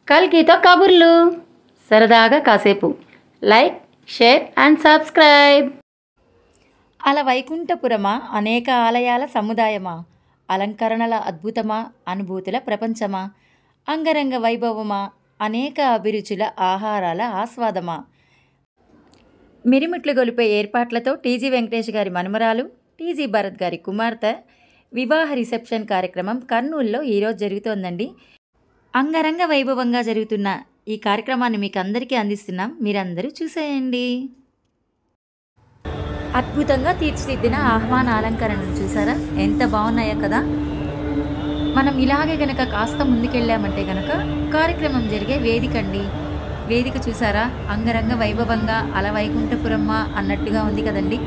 కల్కితో కబుర్లు సరదాగా కాసేపు. Like, share and subscribe. అల వైకుంఠపురమా, అనేక ఆలయాల సముదాయమా, అలంకరణల అద్భుతమా, అనుభూతుల ప్రపంచమా, అంగరంగ వైభవమా, అనేక అభిరుచుల ఆహారాల ఆస్వాదమా, మిరిమిట్లు గొలిపే ఏర్పాట్లతో టీజీ వెంకటేష్ గారి మనుమరాలు, టీజీ భరత్ గారి కుమార్తె వివాహ రిసెప్షన్ కార్యక్రమం కర్నూలులో ఈరోజు జరుగుతోందండి. అంగరంగ వైభవంగా జరుగుతున్న ఈ కార్యక్రమాన్ని మీకు అందరికీ అందిస్తున్నాం. మీరందరూ చూసేయండి. అద్భుతంగా తీర్చిదిద్దిన ఆహ్వాన అలంకరణలు చూసారా, ఎంత బాగున్నాయో కదా. మనం ఇలాగే గనక కాస్త ముందుకెళ్ళామంటే గనక కార్యక్రమం జరిగే వేదిక అండి. వేదిక చూసారా, అంగరంగ వైభవంగా అల వైకుంఠపురమ్మ అన్నట్టుగా ఉంది కదండి.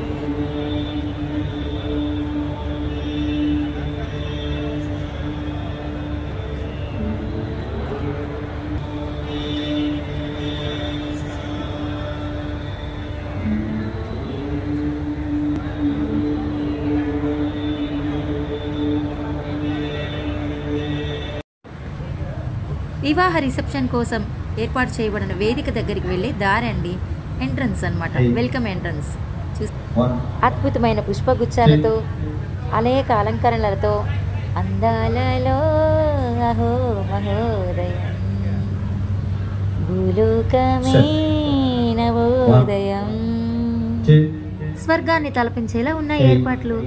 వివాహ రిసెప్షన్ కోసం ఏర్పాటు చేయబడిన వేదిక దగ్గరికి వెళ్ళే దారి అండి. ఎంట్రన్స్ అన్నమాట, వెల్కమ్ ఎంట్రన్స్. అద్భుతమైన పుష్పగుచ్చాలతో, అనేక అలంకరణలతో, అందాలలో అహో మహోదయం, భూలోకమే నవోదయం, స్వర్గాన్ని తలపించేలా ఉన్న ఏర్పాట్లు.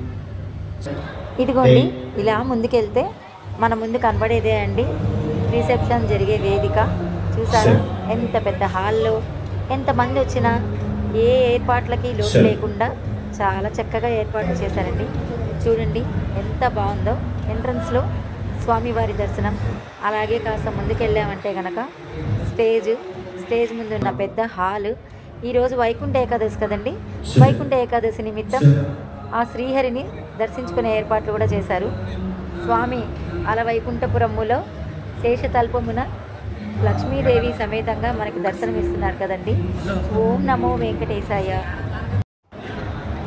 ఇదిగోండి, ఇలా ముందుకెళ్తే మన ముందు కనబడేదే అండి రిసెప్షన్ జరిగే వేదిక. చూసారు ఎంత పెద్ద హాల్లో ఎంతమంది వచ్చినా ఏ ఏర్పాట్లకి లోటు లేకుండా చాలా చక్కగా ఏర్పాట్లు చేశారండి. చూడండి ఎంత బాగుందో. ఎంట్రన్స్లో స్వామివారి దర్శనం. అలాగే కాస్త ముందుకెళ్ళామంటే కనుక స్టేజ్ ముందు ఉన్న పెద్ద హాలు. ఈరోజు వైకుంఠ ఏకాదశి కదండి. వైకుంఠ ఏకాదశి నిమిత్తం ఆ శ్రీహరిని దర్శించుకునే ఏర్పాట్లు కూడా చేశారు. స్వామి అల వైకుంఠపురములో శేషతల్పమున లక్ష్మీదేవి సమేతంగా మనకి దర్శనమిస్తున్నారు కదండి. ఓం నమో వెంకటేశాయ.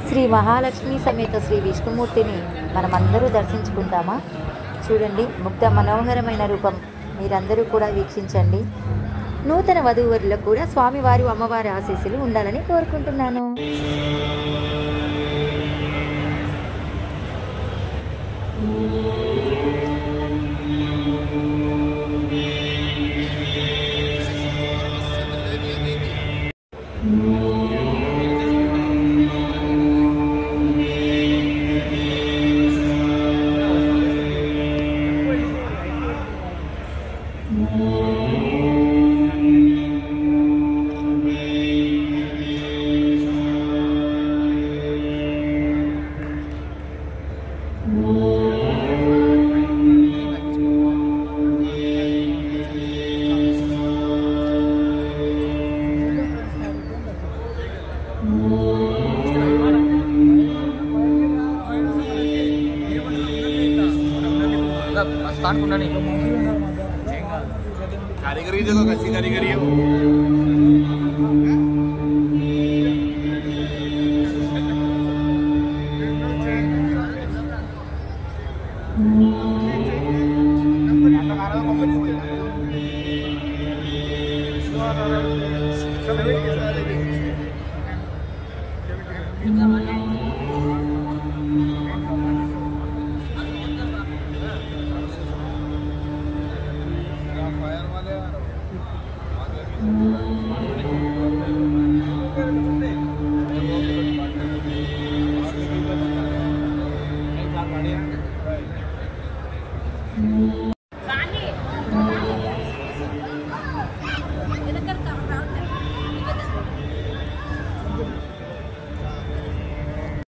శ్రీ మహాలక్ష్మి సమేత శ్రీ విష్ణుమూర్తిని మనమందరూ దర్శించుకుంటామా? చూడండి, ముగ్ధ మనోహరమైన రూపం. మీరందరూ కూడా వీక్షించండి. నూతన వధూవరులకు కూడా స్వామివారు అమ్మవారి ఆశీస్సులు ఉండాలని కోరుకుంటున్నాను. कारीगरी देखो कैसी कारीगरी है वो। Mm-hmm.